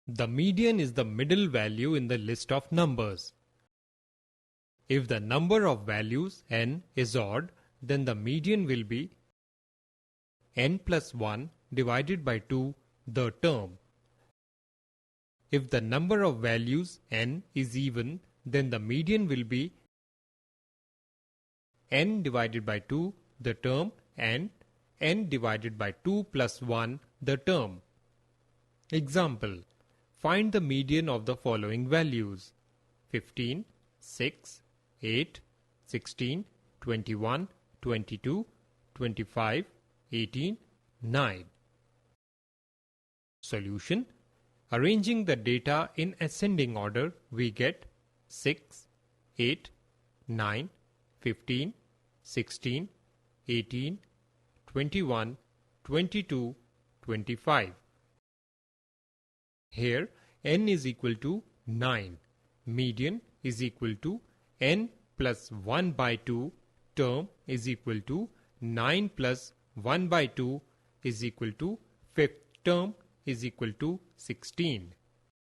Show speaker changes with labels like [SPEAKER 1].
[SPEAKER 1] The median is the middle value in the list of numbers. If the number of values n is odd, then the median will be n plus 1 divided by 2, the term. If the number of values n is even, then the median will be n divided by 2, the term, and n divided by 2 plus 1, the term. Example: find the median of the following values: 15, 6, 8, 16, 21, 22, 25, 18, 9. Solution: arranging the data in ascending order, we get 6, 8, 9, 15, 16, 18, 21, 22, 25. Here n is equal to 9. Median is equal to n plus 1 by 2. Term is equal to 9 plus 1 by 2 is equal to fifth term is equal to 16.